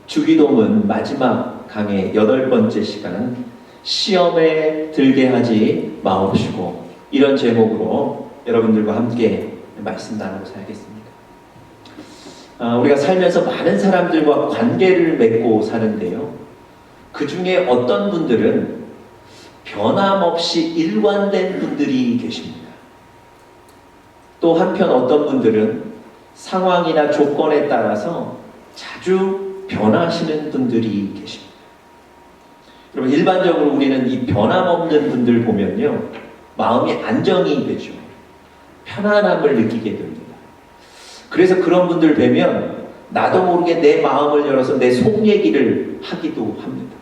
주기도문 마지막 강의 8번째 시간, 시험에 들게 하지 마옵시고, 이런 제목으로 여러분들과 함께 말씀 나누고 살겠습니다. 우리가 살면서 많은 사람들과 관계를 맺고 사는데요, 그 중에 어떤 분들은 변함없이 일관된 분들이 계십니다. 또 한편 어떤 분들은 상황이나 조건에 따라서 자주 변하시는 분들이 계십니다. 여러분, 일반적으로 우리는 이 변함없는 분들 보면요, 마음이 안정이 되죠. 편안함을 느끼게 됩니다. 그래서 그런 분들 뵈면 나도 모르게 내 마음을 열어서 내 속 얘기를 하기도 합니다.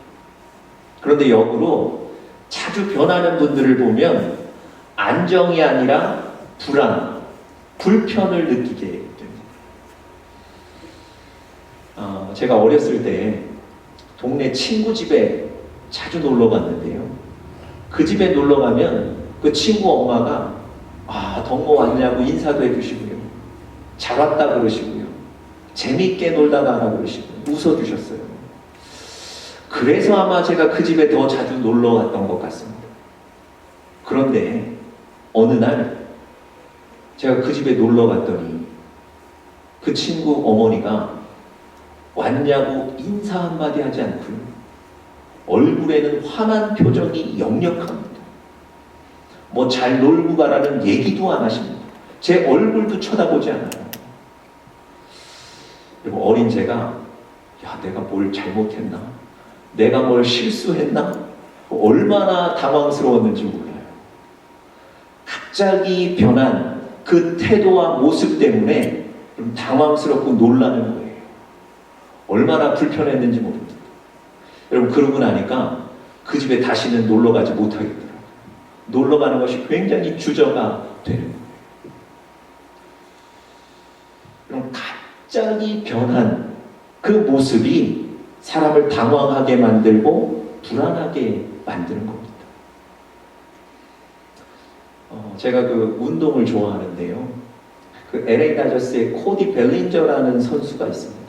그런데 역으로 자주 변하는 분들을 보면 안정이 아니라 불안, 불편을 느끼게 됩니다. 제가 어렸을 때 동네 친구 집에 자주 놀러 갔는데요, 그 집에 놀러 가면 그 친구 엄마가 덕모 왔냐고 인사도 해주시고요, 잘 왔다 그러시고요, 재밌게 놀다 가라 그러시고요, 웃어주셨어요. 그래서 아마 제가 그 집에 더 자주 놀러 갔던 것 같습니다. 그런데 어느 날 제가 그 집에 놀러 갔더니 그 친구 어머니가 왔냐고 인사 한마디 하지 않고요, 얼굴에는 화난 표정이 역력합니다. 뭐 잘 놀고 가라는 얘기도 안 하십니다. 제 얼굴도 쳐다보지 않아요. 그리고 어린 제가 내가 뭘 잘못했나? 내가 뭘 실수했나? 얼마나 당황스러웠는지 몰라요. 갑자기 변한 그 태도와 모습 때문에 좀 당황스럽고 놀라는 거예요. 얼마나 불편했는지 모릅니다. 여러분, 그러고 나니까 그 집에 다시는 놀러 가지 못하겠더라고요. 놀러 가는 것이 굉장히 주저가 되는 거예요. 그럼 갑자기 변한 그 모습이 사람을 당황하게 만들고 불안하게 만드는 겁니다. 제가 그 운동을 좋아하는데요, 그 LA 다저스의 코디 벨린저라는 선수가 있습니다.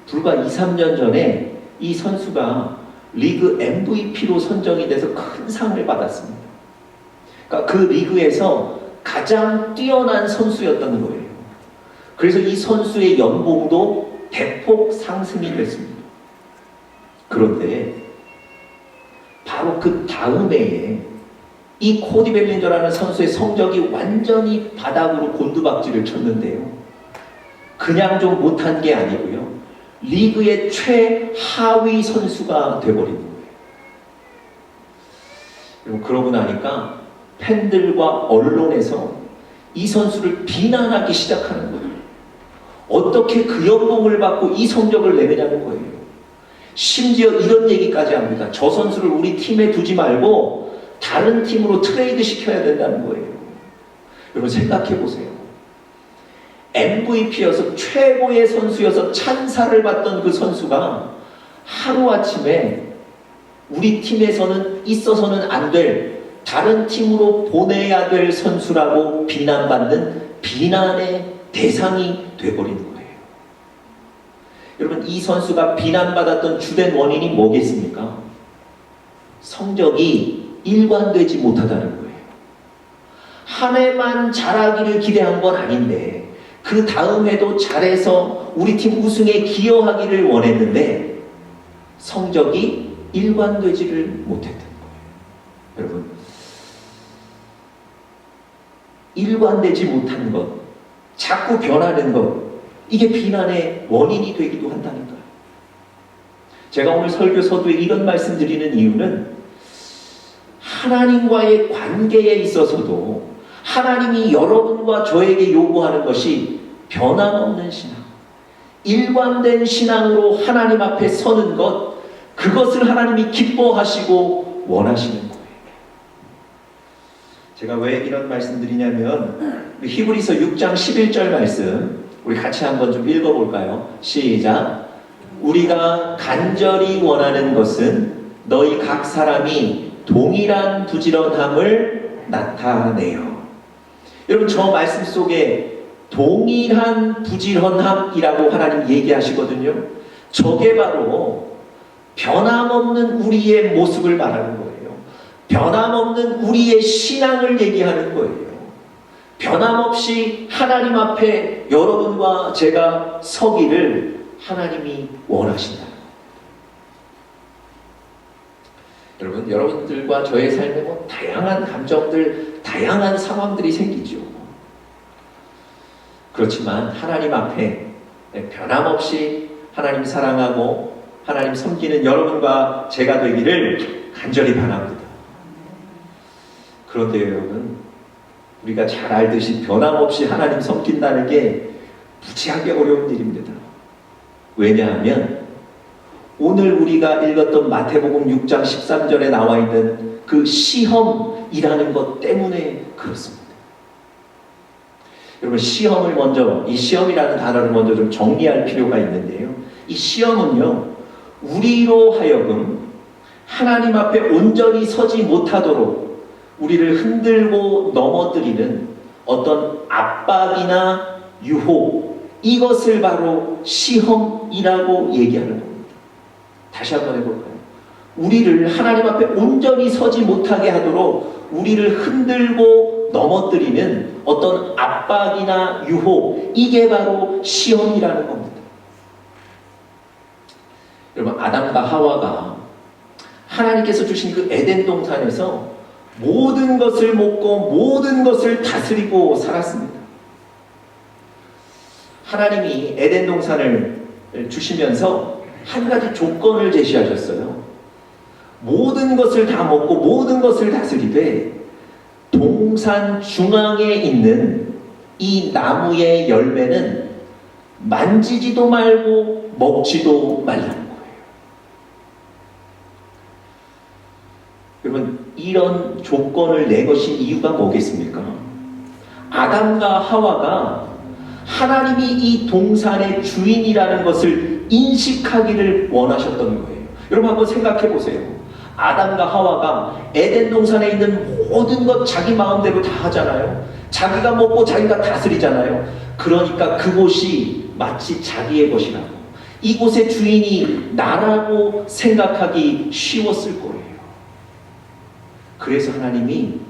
불과 2, 3년 전에 이 선수가 리그 MVP로 선정이 돼서 큰 상을 받았습니다. 그러니까 그 리그에서 가장 뛰어난 선수였던 거예요. 그래서 이 선수의 연봉도 대폭 상승이 됐습니다. 그런데 바로 그 다음 해에 이 코디 벨린저라는 선수의 성적이 완전히 바닥으로 곤두박질을 쳤는데요, 그냥 좀 못한 게 아니고요, 리그의 최하위 선수가 돼버린 거예요. 그리고 그러고 나니까 팬들과 언론에서 이 선수를 비난하기 시작하는 거예요. 어떻게 그 연봉을 받고 이 성적을 내느냐는 거예요. 심지어 이런 얘기까지 합니다. 저 선수를 우리 팀에 두지 말고 다른 팀으로 트레이드 시켜야 된다는 거예요. 여러분, 생각해 보세요. MVP여서 최고의 선수여서 찬사를 받던 그 선수가 하루아침에 우리 팀에서는 있어서는 안 될, 다른 팀으로 보내야 될 선수라고 비난받는 비난의 대상이 돼버리는 거예요. 여러분, 이 선수가 비난받았던 주된 원인이 뭐겠습니까? 성적이 일관되지 못하다는 거예요. 한 해만 잘하기를 기대한 건 아닌데 그 다음 해도 잘해서 우리 팀 우승에 기여하기를 원했는데 성적이 일관되지를 못했던 거예요. 여러분, 일관되지 못한 것, 자꾸 변하는 것, 이게 비난의 원인이 되기도 한다니까요. 제가 오늘 설교 서두에 이런 말씀 드리는 이유는 하나님과의 관계에 있어서도 하나님이 여러분과 저에게 요구하는 것이 변함없는 신앙, 일관된 신앙으로 하나님 앞에 서는 것, 그것을 하나님이 기뻐하시고 원하시는 거예요. 제가 왜 이런 말씀 드리냐면, 히브리서 6장 11절 말씀 우리 같이 한번 좀 읽어볼까요? 시작. 우리가 간절히 원하는 것은 너희 각 사람이 동일한 부지런함을 나타내요. 여러분, 저 말씀 속에 동일한 부지런함이라고 하나님 얘기하시거든요. 저게 바로 변함없는 우리의 모습을 말하는 거예요. 변함없는 우리의 신앙을 얘기하는 거예요. 변함없이 하나님 앞에 여러분과 제가 서기를 하나님이 원하신다. 여러분들과 저의 삶에 다양한 감정들, 다양한 상황들이 생기죠. 그렇지만 하나님 앞에 변함없이 하나님 사랑하고 하나님 섬기는 여러분과 제가 되기를 간절히 바랍니다. 그런데 여러분, 우리가 잘 알듯이 변함없이 하나님 섬긴다는 게 무지하게 어려운 일입니다. 왜냐하면 오늘 우리가 읽었던 마태복음 6장 13절에 나와 있는 그 시험이라는 것 때문에 그렇습니다. 여러분, 시험을 먼저, 이 시험이라는 단어를 먼저 좀 정리할 필요가 있는데요. 이 시험은요, 우리로 하여금 하나님 앞에 온전히 서지 못하도록 우리를 흔들고 넘어뜨리는 어떤 압박이나 유혹, 이것을 바로 시험이라고 얘기하는 겁니다. 다시 한번 해볼까요? 우리를 하나님 앞에 온전히 서지 못하게 하도록 우리를 흔들고 넘어뜨리는 어떤 압박이나 유혹, 이게 바로 시험이라는 겁니다. 여러분, 아담과 하와가 하나님께서 주신 그 에덴 동산에서 모든 것을 먹고 모든 것을 다스리고 살았습니다. 하나님이 에덴 동산을 주시면서 한 가지 조건을 제시하셨어요. 모든 것을 다 먹고 모든 것을 다스리되 동산 중앙에 있는 이 나무의 열매는 만지지도 말고 먹지도 말라는 거예요. 여러분, 이런 조건을 내것인 이유가 뭐겠습니까? 아담과 하와가 하나님이 이 동산의 주인이라는 것을 인식하기를 원하셨던 거예요. 여러분, 한번 생각해 보세요. 아담과 하와가 에덴 동산에 있는 모든 것 자기 마음대로 다 하잖아요. 자기가 먹고 자기가 다스리잖아요. 그러니까 그곳이 마치 자기의 것이라고, 이곳의 주인이 나라고 생각하기 쉬웠을 거예요. 그래서 하나님이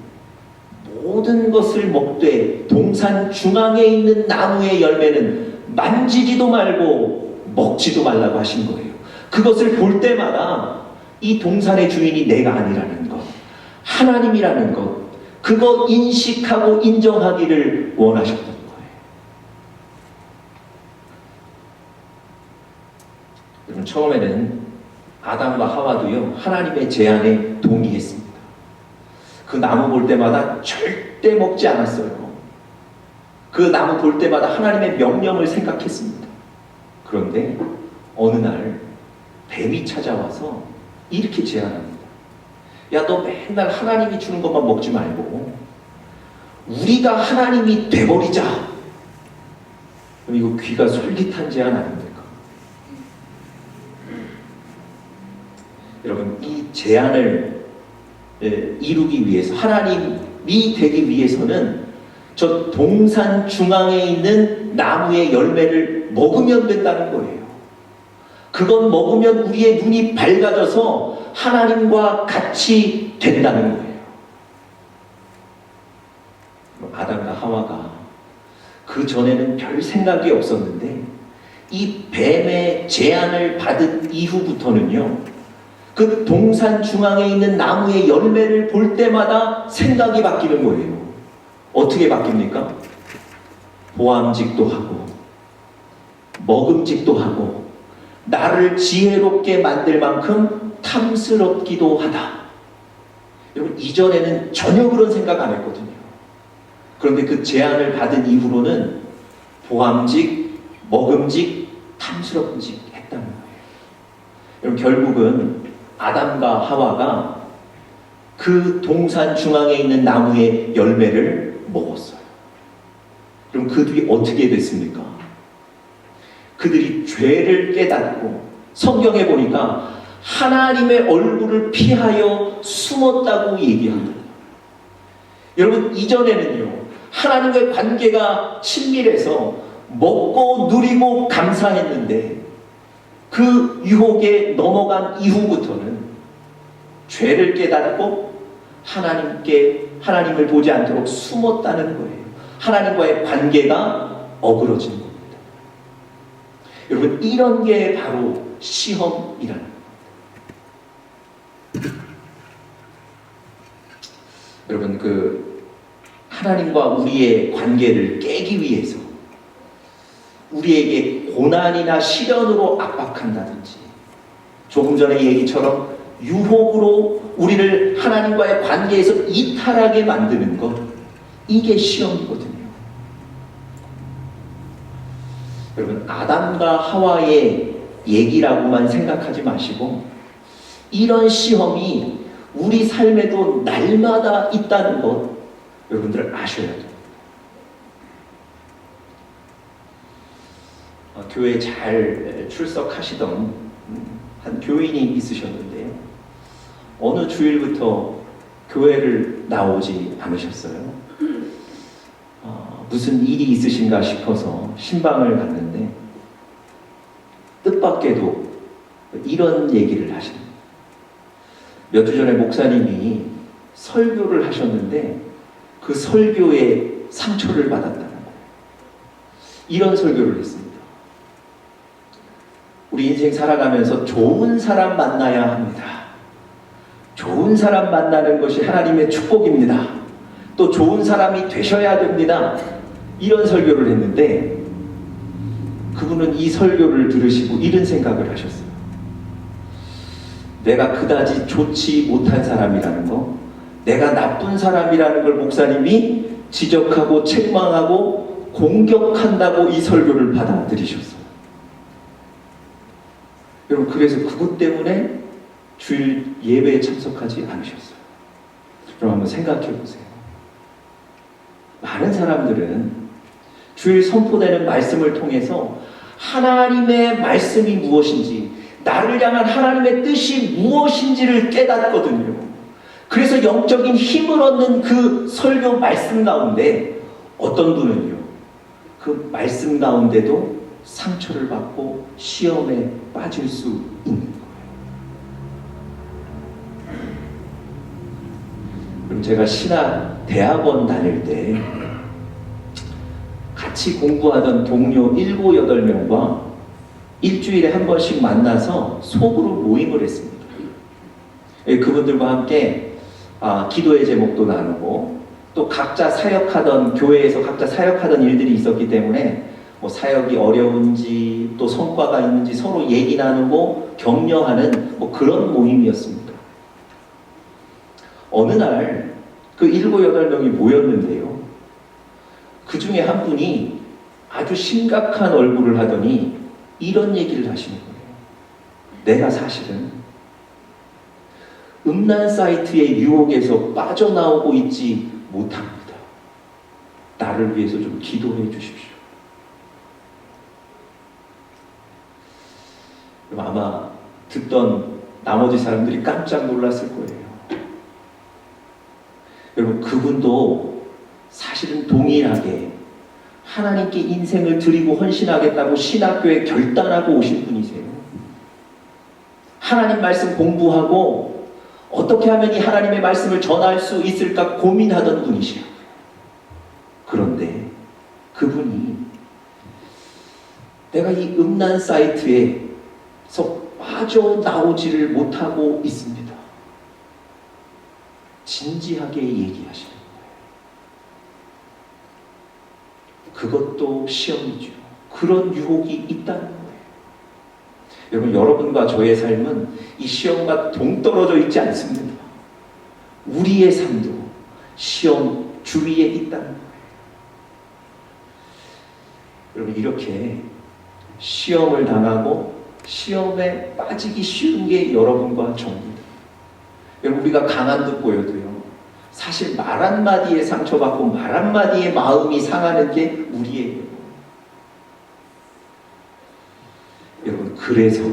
모든 것을 먹되 동산 중앙에 있는 나무의 열매는 만지지도 말고 먹지도 말라고 하신 거예요. 그것을 볼 때마다 이 동산의 주인이 내가 아니라는 것, 하나님이라는 것, 그것 인식하고 인정하기를 원하셨던 거예요. 여러분, 처음에는 아담과 하와도요, 하나님의 제안에 동의했습니다. 그 나무 볼 때마다 절대 먹지 않았어요. 그 나무 볼 때마다 하나님의 명령을 생각했습니다. 그런데 어느 날 뱀이 찾아와서 이렇게 제안합니다. 야, 너 맨날 하나님이 주는 것만 먹지 말고 우리가 하나님이 돼버리자. 그럼 이거 귀가 솔깃한 제안 아닙니까? 여러분, 이 제안을 이루기 위해서, 하나님이 되기 위해서는 저 동산 중앙에 있는 나무의 열매를 먹으면 된다는 거예요. 그건 먹으면 우리의 눈이 밝아져서 하나님과 같이 된다는 거예요. 아담과 하와가 그 전에는 별 생각이 없었는데 이 뱀의 제안을 받은 이후부터는요, 그 동산 중앙에 있는 나무의 열매를 볼 때마다 생각이 바뀌는 거예요. 어떻게 바뀝니까? 보암직도 하고 먹음직도 하고 나를 지혜롭게 만들 만큼 탐스럽기도 하다. 여러분, 이전에는 전혀 그런 생각 안 했거든요. 그런데 그 제안을 받은 이후로는 보암직, 먹음직, 탐스럽직 했다는 거예요. 여러분, 결국은 아담과 하와가 그 동산 중앙에 있는 나무의 열매를 먹었어요. 그럼 그들이 어떻게 됐습니까? 그들이 죄를 깨닫고, 성경에 보니까 하나님의 얼굴을 피하여 숨었다고 얘기합니다. 여러분, 이전에는요, 하나님과의 관계가 친밀해서 먹고 누리고 감사했는데 그 유혹에 넘어간 이후부터는 죄를 깨닫고 하나님을 보지 않도록 숨었다는 거예요. 하나님과의 관계가 어그러진 겁니다. 여러분, 이런 게 바로 시험이라는 겁니다. 여러분, 하나님과 우리의 관계를 깨기 위해서 우리에게 고난이나 시련으로 압박한다든지, 조금 전의 얘기처럼 유혹으로 우리를 하나님과의 관계에서 이탈하게 만드는 것, 이게 시험이거든요. 여러분, 아담과 하와의 얘기라고만 생각하지 마시고 이런 시험이 우리 삶에도 날마다 있다는 것, 여러분들 아셔야 돼요. 교회에 잘 출석하시던 한 교인이 있으셨는데요. 어느 주일부터 교회를 나오지 않으셨어요. 무슨 일이 있으신가 싶어서 신방을 갔는데 뜻밖에도 이런 얘기를 하십니다. 몇 주 전에 목사님이 설교를 하셨는데 그 설교에 상처를 받았다는 거예요. 이런 설교를 했습니다. 우리 인생 살아가면서 좋은 사람 만나야 합니다. 좋은 사람 만나는 것이 하나님의 축복입니다. 또 좋은 사람이 되셔야 됩니다. 이런 설교를 했는데 그분은 이 설교를 들으시고 이런 생각을 하셨어요. 내가 그다지 좋지 못한 사람이라는 거, 내가 나쁜 사람이라는 걸 목사님이 지적하고 책망하고 공격한다고 이 설교를 받아들이셨어요. 여러분, 그래서 그것 때문에 주일 예배에 참석하지 않으셨어요. 그럼 한번 생각해 보세요. 많은 사람들은 주일 선포되는 말씀을 통해서 하나님의 말씀이 무엇인지, 나를 향한 하나님의 뜻이 무엇인지를 깨닫거든요. 그래서 영적인 힘을 얻는 그 설교 말씀 가운데 어떤 분은요, 그 말씀 가운데도 상처를 받고 시험에 빠질 수 있는 거예요. 그럼 제가 신학 대학원 다닐 때 같이 공부하던 동료 7, 8명과 일주일에 한 번씩 만나서 소그룹 모임을 했습니다. 그분들과 함께 기도의 제목도 나누고, 또 각자 사역하던, 교회에서 각자 사역하던 일들이 있었기 때문에 뭐 사역이 어려운지 또 성과가 있는지 서로 얘기 나누고 격려하는 뭐 그런 모임이었습니다. 어느 날 그 7, 8명이 모였는데요. 그 중에 한 분이 아주 심각한 얼굴을 하더니 이런 얘기를 하시는 거예요. 내가 사실은 음란 사이트의 유혹에서 빠져나오고 있지 못합니다. 나를 위해서 좀 기도해 주십시오. 그럼 아마 듣던 나머지 사람들이 깜짝 놀랐을 거예요. 여러분, 그분도 사실은 동일하게 하나님께 인생을 드리고 헌신하겠다고 신학교에 결단하고 오신 분이세요. 하나님 말씀 공부하고 어떻게 하면 이 하나님의 말씀을 전할 수 있을까 고민하던 분이시라고요. 그런데 그분이 내가 이 음란 사이트에서 빠져나오지를 못하고 있습니다. 진지하게 얘기하시는 거예요. 그것도 시험이죠. 그런 유혹이 있다는 거예요. 여러분, 여러분과 저의 삶은 이 시험과 동떨어져 있지 않습니다. 우리의 삶도 시험 주위에 있다는 거예요. 여러분, 이렇게 시험을 당하고 시험에 빠지기 쉬운 게 여러분과 저입니다. 여러분, 우리가 강한 듯 보여도요, 사실 말 한마디에 상처받고 말 한마디에 마음이 상하는 게 우리예요. 여러분, 그래서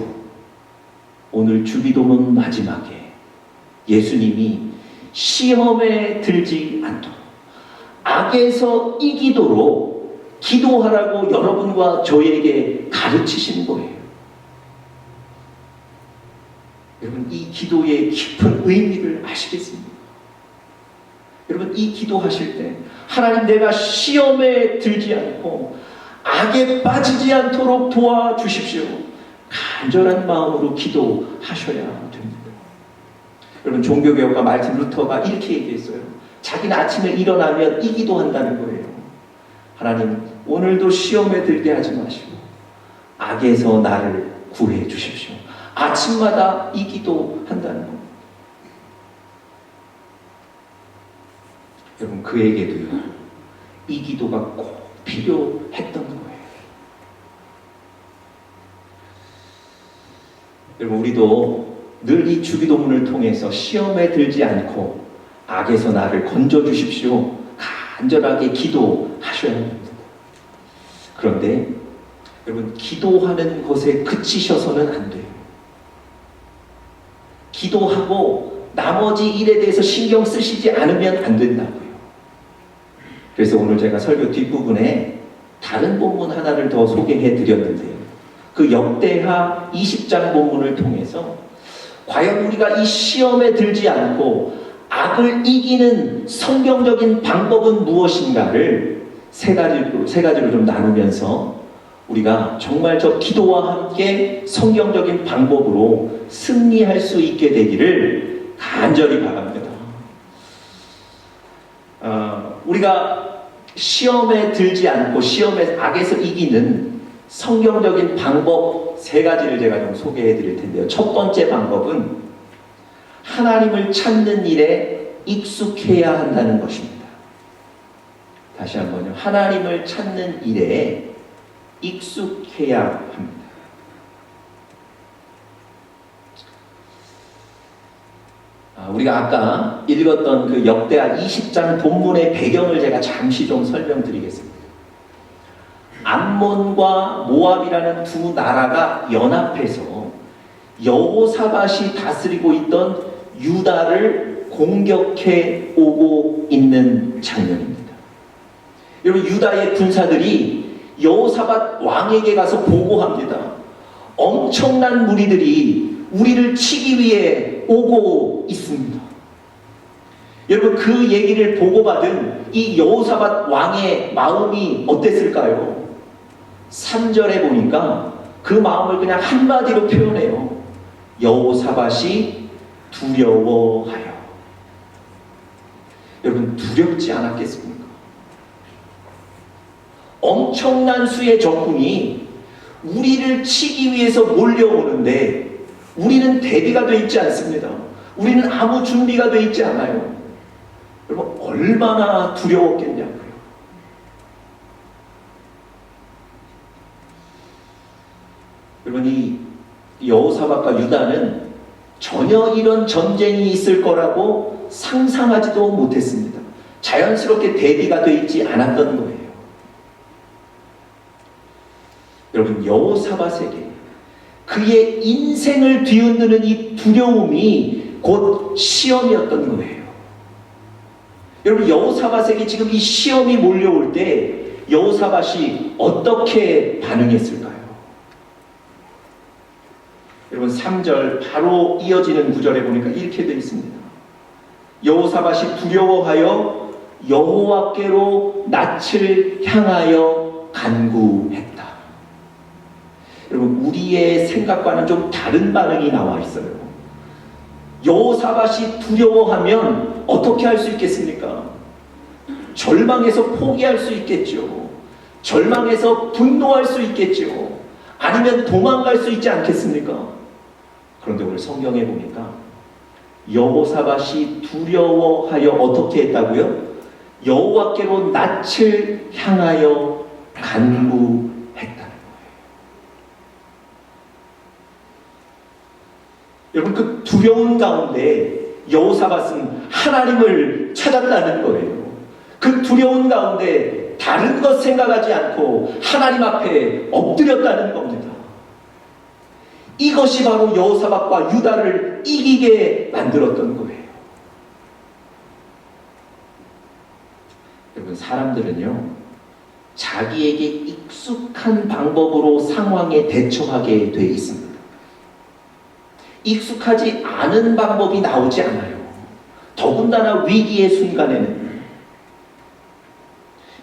오늘 주기도문 마지막에 예수님이 시험에 들지 않도록, 악에서 이기도록 기도하라고 여러분과 저에게 가르치신 거예요. 여러분, 이 기도의 깊은 의미를 아시겠습니까? 여러분, 이 기도하실 때 하나님, 내가 시험에 들지 않고 악에 빠지지 않도록 도와주십시오. 간절한 마음으로 기도하셔야 됩니다. 여러분, 종교개혁가 마르틴 루터가 이렇게 얘기했어요. 자기는 아침에 일어나면 이 기도한다는 거예요. 하나님, 오늘도 시험에 들게 하지 마시고 악에서 나를 구해 주십시오. 아침마다 이 기도한다는 겁니다. 여러분, 그에게도요, 이 기도가 꼭 필요했던 거예요. 여러분, 우리도 늘 이 주기도문을 통해서 시험에 들지 않고 악에서 나를 건져 주십시오. 간절하게 기도하셔야 합니다. 그런데 여러분, 기도하는 것에 그치셔서는 안 돼요. 기도하고 나머지 일에 대해서 신경 쓰시지 않으면 안 된다고요. 그래서 오늘 제가 설교 뒷부분에 다른 본문 하나를 더 소개해 드렸는데요. 그 역대하 20장 본문을 통해서 과연 우리가 이 시험에 들지 않고 악을 이기는 성경적인 방법은 무엇인가를 세 가지로 좀 나누면서 우리가 정말 저 기도와 함께 성경적인 방법으로 승리할 수 있게 되기를 간절히 바랍니다. 우리가 시험에 들지 않고 시험에 악에서 이기는 성경적인 방법 세 가지를 제가 좀 소개해 드릴 텐데요. 첫 번째 방법은 하나님을 찾는 일에 익숙해야 한다는 것입니다. 다시 한번요. 하나님을 찾는 일에 익숙해야 합니다. 우리가 아까 읽었던 그 역대하 20장 본문의 배경을 제가 잠시 좀 설명드리겠습니다. 암몬과 모압이라는 두 나라가 연합해서 여호사밧이 다스리고 있던 유다를 공격해 오고 있는 장면입니다. 여러분, 유다의 군사들이 여호사밧 왕에게 가서 보고합니다. 엄청난 무리들이 우리를 치기 위해 오고 있습니다. 여러분, 그 얘기를 보고받은 이 여호사밧 왕의 마음이 어땠을까요? 3절에 보니까 그 마음을 그냥 한마디로 표현해요. 여호사밧이 두려워하여. 여러분, 두렵지 않았겠습니까? 엄청난 수의 적군이 우리를 치기 위해서 몰려오는데 우리는 대비가 되어 있지 않습니다. 우리는 아무 준비가 되어 있지 않아요. 여러분, 얼마나 두려웠겠냐고요. 여러분, 이 여호사밧과 유다는 전혀 이런 전쟁이 있을 거라고 상상하지도 못했습니다. 자연스럽게 대비가 되어 있지 않았던 거예요. 여러분, 여호사밧에게 그의 인생을 뒤흔드는 이 두려움이 곧 시험이었던 거예요. 여러분, 여호사밧에게 지금 이 시험이 몰려올 때 여호사밧이 어떻게 반응했을까요? 여러분, 3절 바로 이어지는 구절에 보니까 이렇게 되어 있습니다. 여호사밧이 두려워하여 여호와께로 낯을 향하여 간구했다. 여러분, 우리의 생각과는 좀 다른 반응이 나와 있어요. 여호사밧이 두려워하면 어떻게 할 수 있겠습니까? 절망해서 포기할 수 있겠죠. 절망해서 분노할 수 있겠죠. 아니면 도망갈 수 있지 않겠습니까? 그런데 오늘 성경에 보니까 여호사밧이 두려워하여 어떻게 했다고요? 여호와께로 낯을 향하여 간구했다는 거예요. 여러분, 그 두려운 가운데 여호사밧은 하나님을 찾았다는 거예요. 그 두려운 가운데 다른 것 생각하지 않고 하나님 앞에 엎드렸다는 겁니다. 이것이 바로 여호사밧과 유다를 이기게 만들었던 거예요. 여러분, 사람들은요, 자기에게 익숙한 방법으로 상황에 대처하게 돼 있습니다. 익숙하지 않은 방법이 나오지 않아요. 더군다나 위기의 순간에는.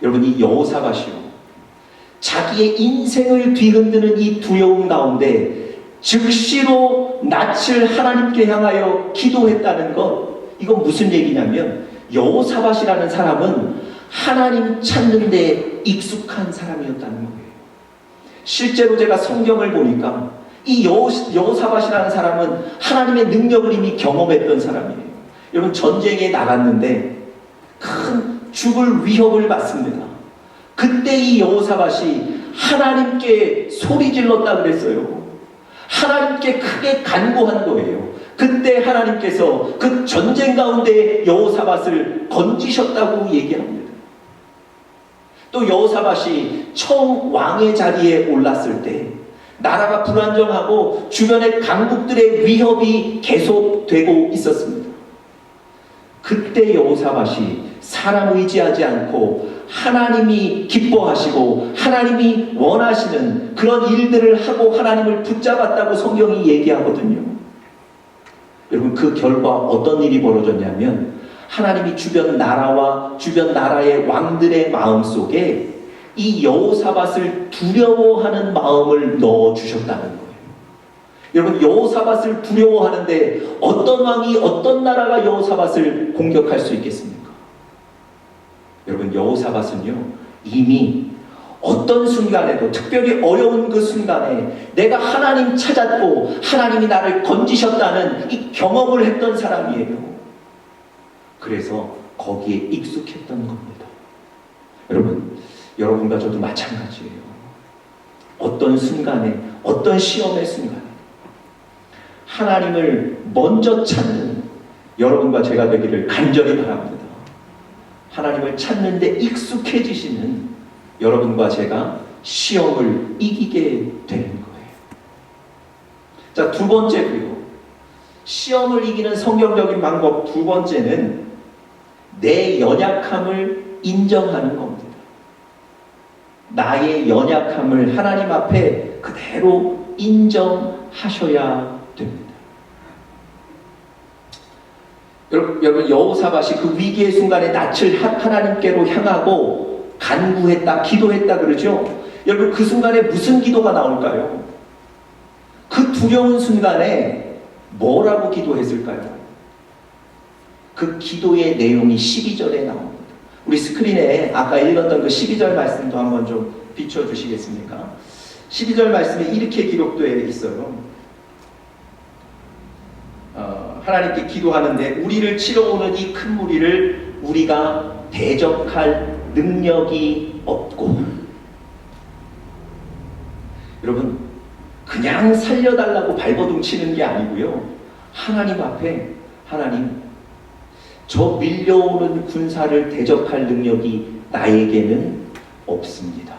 여러분, 이 여호사밧이요, 자기의 인생을 뒤흔드는 이 두려움 가운데 즉시로 낯을 하나님께 향하여 기도했다는 것, 이건 무슨 얘기냐면 여호사밧이라는 사람은 하나님 찾는 데 익숙한 사람이었다는 거예요. 실제로 제가 성경을 보니까 이 여호사밧이라는 사람은 하나님의 능력을 이미 경험했던 사람이에요. 여러분, 전쟁에 나갔는데 큰 죽을 위협을 받습니다. 그때 이 여호사밧이 하나님께 소리 질렀다 그랬어요. 하나님께 크게 간구한 거예요. 그때 하나님께서 그 전쟁 가운데 여호사밧을 건지셨다고 얘기합니다. 또 여호사밧이 처음 왕의 자리에 올랐을 때 나라가 불안정하고 주변의 강국들의 위협이 계속되고 있었습니다. 그때 여호사밧이 사람 의지하지 않고 하나님이 기뻐하시고 하나님이 원하시는 그런 일들을 하고 하나님을 붙잡았다고 성경이 얘기하거든요. 여러분, 그 결과 어떤 일이 벌어졌냐면 하나님이 주변 나라와 주변 나라의 왕들의 마음속에 이 여호사밧을 두려워하는 마음을 넣어주셨다는 거예요. 여러분, 여호사밧을 두려워하는데 어떤 왕이, 어떤 나라가 여호사밧을 공격할 수 있겠습니까? 여러분, 여호사밧은요, 이미 어떤 순간에도, 특별히 어려운 그 순간에 내가 하나님 찾았고 하나님이 나를 건지셨다는 이 경험을 했던 사람이에요. 그래서 거기에 익숙했던 겁니다. 여러분, 여러분과 저도 마찬가지예요. 어떤 순간에, 어떤 시험의 순간에 하나님을 먼저 찾는 여러분과 제가 되기를 간절히 바랍니다. 하나님을 찾는데 익숙해지시는 여러분과 제가 시험을 이기게 되는 거예요. 자, 두 번째고요. 시험을 이기는 성경적인 방법 두 번째는 내 연약함을 인정하는 겁니다. 나의 연약함을 하나님 앞에 그대로 인정하셔야 됩니다. 여러분, 여호사밧이 그 위기의 순간에 낯을 하나님께로 향하고 간구했다, 기도했다 그러죠. 여러분, 그 순간에 무슨 기도가 나올까요? 그 두려운 순간에 뭐라고 기도했을까요? 그 기도의 내용이 12절에 나옵니다. 우리 스크린에 아까 읽었던 그 12절 말씀도 한번 좀 비춰주시겠습니까? 12절 말씀에 이렇게 기록되어 있어요. 하나님께 기도하는데 우리를 치러오는 이 큰 무리를 우리가 대적할 능력이 없고. 여러분, 그냥 살려달라고 발버둥 치는 게 아니고요. 하나님 앞에, 하나님, 저 밀려오는 군사를 대적할 능력이 나에게는 없습니다.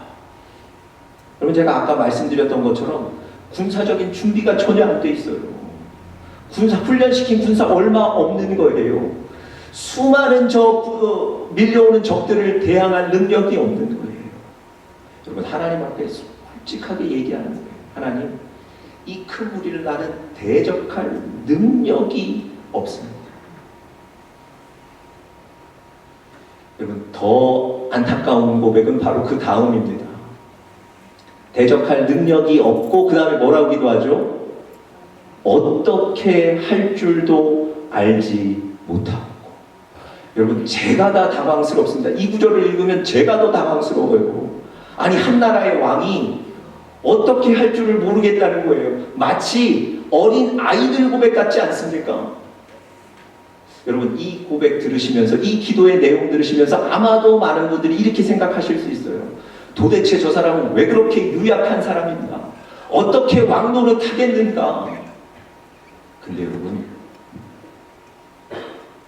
여러분, 제가 아까 말씀드렸던 것처럼 군사적인 준비가 전혀 안 돼 있어요. 훈련시킨 군사 얼마 없는 거예요. 수많은 밀려오는 적들을 대항할 능력이 없는 거예요. 여러분, 하나님 앞에 솔직하게 얘기하는 거예요. 하나님, 이 큰 무리를 나는 대적할 능력이 없습니다. 여러분, 더 안타까운 고백은 바로 그 다음입니다. 대적할 능력이 없고 그 다음에 뭐라고 기도하죠? 어떻게 할 줄도 알지 못하고. 여러분, 제가 다 당황스럽습니다. 이 구절을 읽으면 제가 더 당황스러워요. 아니, 한 나라의 왕이 어떻게 할 줄을 모르겠다는 거예요. 마치 어린 아이들 고백 같지 않습니까? 여러분, 이 고백 들으시면서, 이 기도의 내용 들으시면서 아마도 많은 분들이 이렇게 생각하실 수 있어요. 도대체 저 사람은 왜 그렇게 유약한 사람인가? 어떻게 왕 노릇 하겠는가? 근데 여러분,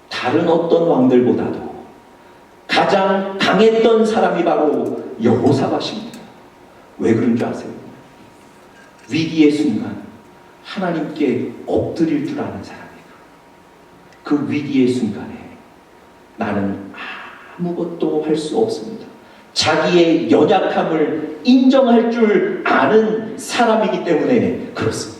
다른 어떤 왕들보다도 가장 강했던 사람이 바로 여호사밧입니다. 왜 그런 줄 아세요? 위기의 순간 하나님께 엎드릴 줄 아는 사람이에요. 그 위기의 순간에 나는 아무것도 할 수 없습니다. 자기의 연약함을 인정할 줄 아는 사람이기 때문에 그렇습니다.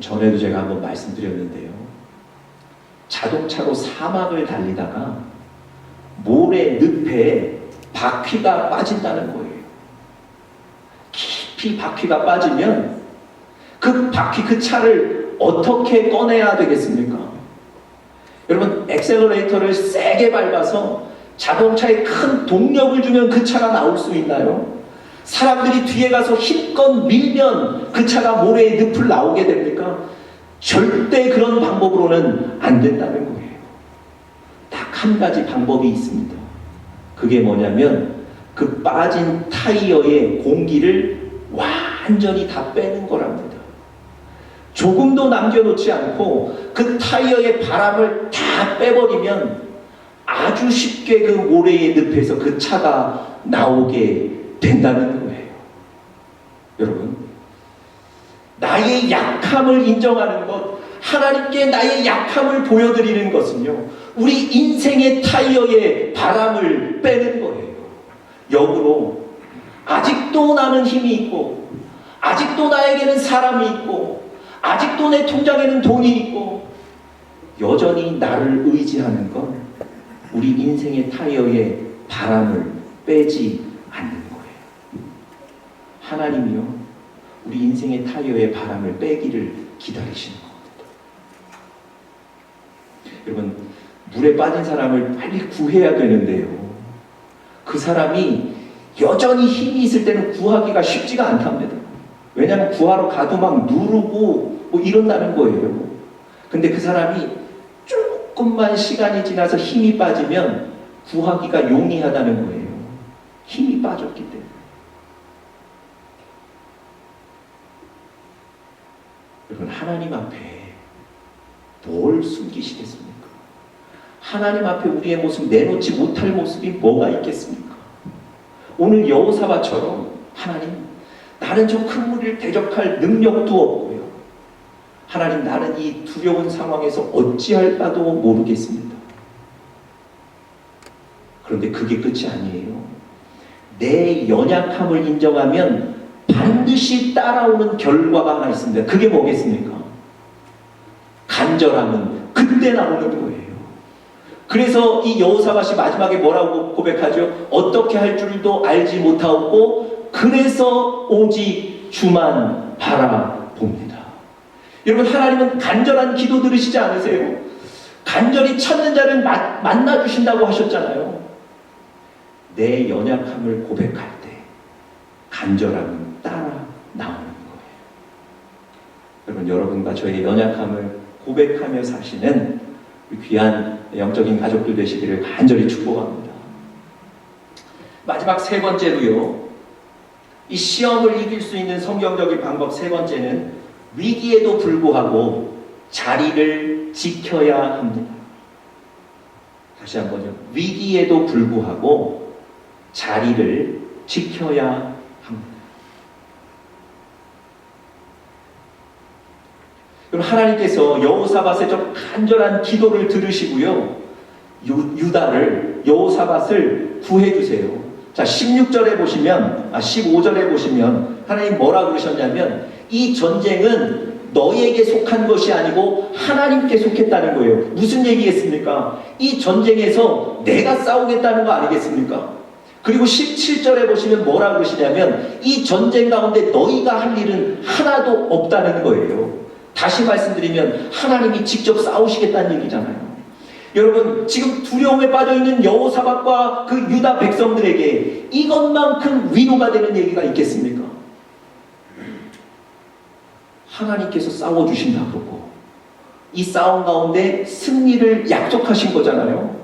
여러분, 전에도 제가 한번 말씀드렸는데요. 자동차로 사막을 달리다가 모래 늪에 바퀴가 빠진다는 거예요. 깊이 바퀴가 빠지면 그 바퀴, 그 차를 어떻게 꺼내야 되겠습니까? 여러분, 엑셀러레이터를 세게 밟아서 자동차에 큰 동력을 주면 그 차가 나올 수 있나요? 사람들이 뒤에 가서 힘껏 밀면 그 차가 모래의 늪을 나오게 됩니까? 절대 그런 방법으로는 안 된다는 거예요. 딱 한 가지 방법이 있습니다. 그게 뭐냐면 그 빠진 타이어의 공기를 완전히 다 빼는 거랍니다. 조금도 남겨놓지 않고 그 타이어의 바람을 다 빼버리면 아주 쉽게 그 모래의 늪에서 그 차가 나오게 된다는 거예요. 여러분, 나의 약함을 인정하는 것, 하나님께 나의 약함을 보여드리는 것은요, 우리 인생의 타이어에 바람을 빼는 거예요. 역으로 아직도 나는 힘이 있고, 아직도 나에게는 사람이 있고, 아직도 내 통장에는 돈이 있고, 여전히 나를 의지하는 건 우리 인생의 타이어에 바람을 빼지 않는 거예요. 하나님이요, 우리 인생의 타이어에 바람을 빼기를 기다리시는 겁니다. 여러분, 물에 빠진 사람을 빨리 구해야 되는데요, 그 사람이 여전히 힘이 있을 때는 구하기가 쉽지가 않답니다. 왜냐하면 구하러 가도 막 누르고 뭐 이런다는 거예요. 근데 그 사람이 조금만 시간이 지나서 힘이 빠지면 구하기가 용이하다는 거예요. 힘이 빠졌기 때문에. 여러분, 하나님 앞에 뭘 숨기시겠습니까? 하나님 앞에 우리의 모습 내놓지 못할 모습이 뭐가 있겠습니까? 오늘 여호사밧처럼 하나님, 나는 저 큰 무리를 대적할 능력도 없고요, 하나님, 나는 이 두려운 상황에서 어찌할 바도 모르겠습니다. 그런데 그게 끝이 아니에요. 내 연약함을 인정하면 반드시 따라오는 결과가 하나 있습니다. 그게 뭐겠습니까? 간절함은 그때 나오는 거예요. 그래서 이 여호사밧이 마지막에 뭐라고 고백하죠? 어떻게 할 줄도 알지 못하고 그래서 오직 주만 바라봅니다. 여러분, 하나님은 간절한 기도 들으시지 않으세요? 간절히 찾는 자를 만나주신다고 하셨잖아요. 내 연약함을 고백할 때 간절함은 따라 나오는 거예요. 여러분, 여러분과 저의 연약함을 고백하며 사시는 귀한 영적인 가족들 되시기를 간절히 축복합니다. 마지막 세 번째로요, 이 시험을 이길 수 있는 성경적인 방법 세 번째는 위기에도 불구하고 자리를 지켜야 합니다. 다시 한번요. 위기에도 불구하고 자리를 지켜야 합니다. 그럼 하나님께서 여호사밧의 좀 간절한 기도를 들으시고요, 유다를, 여호사밧을 구해주세요. 자, 16절에 보시면, 15절에 보시면 하나님 뭐라 그러셨냐면, 이 전쟁은 너에게 속한 것이 아니고 하나님께 속했다는 거예요. 무슨 얘기겠습니까? 이 전쟁에서 내가 싸우겠다는 거 아니겠습니까? 그리고 17절에 보시면 뭐라 그러시냐면, 이 전쟁 가운데 너희가 할 일은 하나도 없다는 거예요. 다시 말씀드리면 하나님이 직접 싸우시겠다는 얘기잖아요. 여러분, 지금 두려움에 빠져있는 여호사밧과 그 유다 백성들에게 이것만큼 위로가 되는 얘기가 있겠습니까? 하나님께서 싸워주신다 그러고 이 싸움 가운데 승리를 약속하신 거잖아요.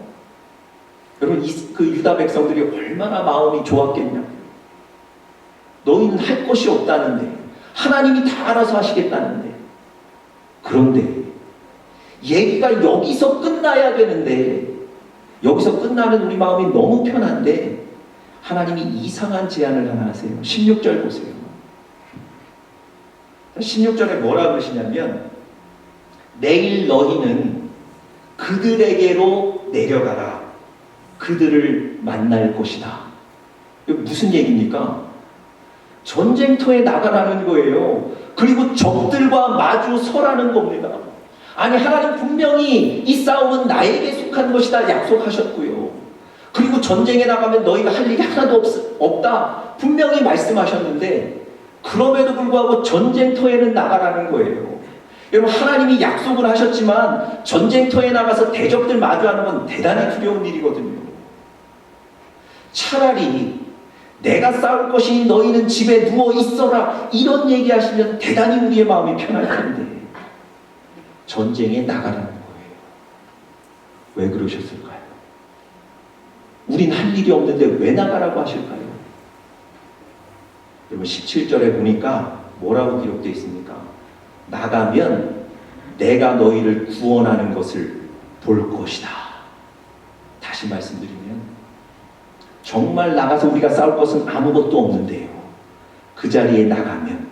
여러분, 그 유다 백성들이 얼마나 마음이 좋았겠냐고요. 너희는 할 것이 없다는데, 하나님이 다 알아서 하시겠다는데. 그런데 얘기가 여기서 끝나야 되는데, 여기서 끝나면 우리 마음이 너무 편한데 하나님이 이상한 제안을 하나 하세요. 16절 보세요. 16절에 뭐라 그러시냐면, 내일 너희는 그들에게로 내려가라. 그들을 만날 것이다. 이거 무슨 얘기입니까? 전쟁터에 나가라는 거예요. 그리고 적들과 마주 서라는 겁니다. 아니, 하나님 분명히 이 싸움은 나에게 속한 것이다 약속하셨고요. 그리고 전쟁에 나가면 너희가 할 일이 하나도 없다 분명히 말씀하셨는데, 그럼에도 불구하고 전쟁터에는 나가라는 거예요. 여러분, 하나님이 약속을 하셨지만 전쟁터에 나가서 대적들 마주하는 건 대단히 두려운 일이거든요. 차라리 내가 싸울 것이니 너희는 집에 누워 있어라 이런 얘기하시면 대단히 우리의 마음이 편할 텐데 전쟁에 나가라는 거예요. 왜 그러셨을까요? 우린 할 일이 없는데 왜 나가라고 하실까요? 여러분, 17절에 보니까 뭐라고 기록되어 있습니까? 나가면 내가 너희를 구원하는 것을 볼 것이다. 다시 말씀드리면 정말 나가서 우리가 싸울 것은 아무것도 없는데요, 그 자리에 나가면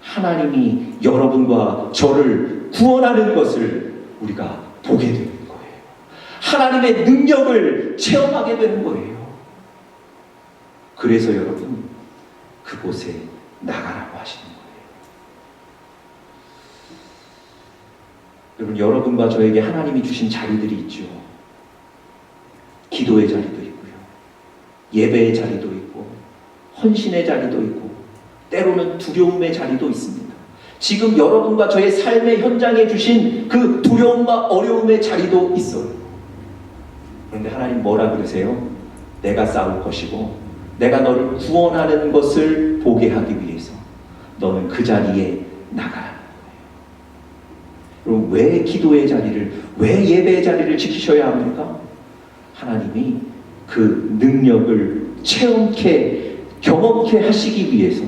하나님이 여러분과 저를 구원하는 것을 우리가 보게 되는 거예요. 하나님의 능력을 체험하게 되는 거예요. 그래서 여러분, 그곳에 나가라고 하시는 거예요. 여러분, 여러분과 저에게 하나님이 주신 자리들이 있죠. 기도의 자리도 있고요, 예배의 자리도 있고, 헌신의 자리도 있고, 때로는 두려움의 자리도 있습니다. 지금 여러분과 저의 삶의 현장에 주신 그 두려움과 어려움의 자리도 있어요. 그런데 하나님 뭐라 그러세요? 내가 싸울 것이고 내가 너를 구원하는 것을 보게 하기 위해서 너는 그 자리에 나가라는 거예요. 그럼 왜 기도의 자리를, 왜 예배의 자리를 지키셔야 합니까? 하나님이 그 능력을 체험케, 경험케 하시기 위해서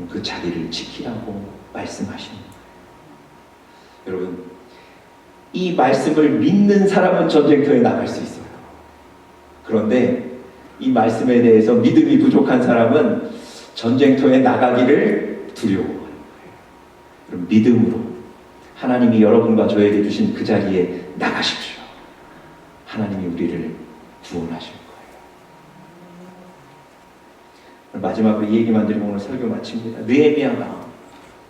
그 자리를 지키라고 말씀하시는 거예요. 여러분, 이 말씀을 믿는 사람은 전쟁터에 나갈 수 있어요. 그런데 이 말씀에 대해서 믿음이 부족한 사람은 전쟁터에 나가기를 두려워하는 거예요. 그럼 믿음으로 하나님이 여러분과 저에게 주신 그 자리에 나가십시오. 하나님이 우리를 구원하실 거예요. 마지막으로 이 얘기만 드리고 오늘 설교 마칩니다. 느헤미야가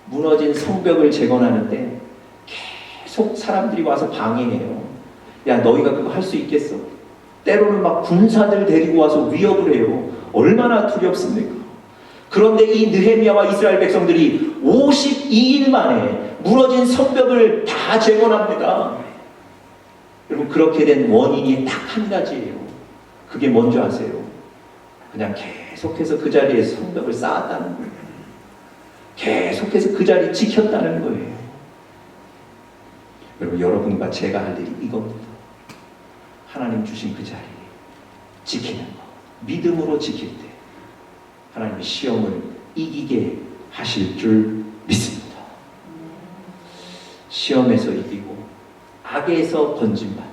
무너진 성벽을 재건하는데 계속 사람들이 와서 방해해요. 야, 너희가 그거 할 수 있겠어? 때로는 막 군사들 데리고 와서 위협을 해요. 얼마나 두렵습니까? 그런데 이 느헤미야와 이스라엘 백성들이 52일 만에 무너진 성벽을 다 재건합니다. 여러분, 그렇게 된 원인이 딱 한 가지예요. 그게 뭔지 아세요? 그냥 계속해서 그 자리에 성벽을 쌓았다는 거예요. 계속해서 그 자리 지켰다는 거예요. 여러분, 여러분과 제가 할 일이 이겁니다. 하나님 주신 그 자리 지키는 것, 믿음으로 지킬 때 하나님의 시험을 이기게 하실 줄 믿습니다. 시험에서 이기고 악에서 건짐받는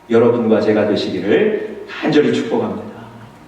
여러분과 제가 되시기를 간절히 축복합니다.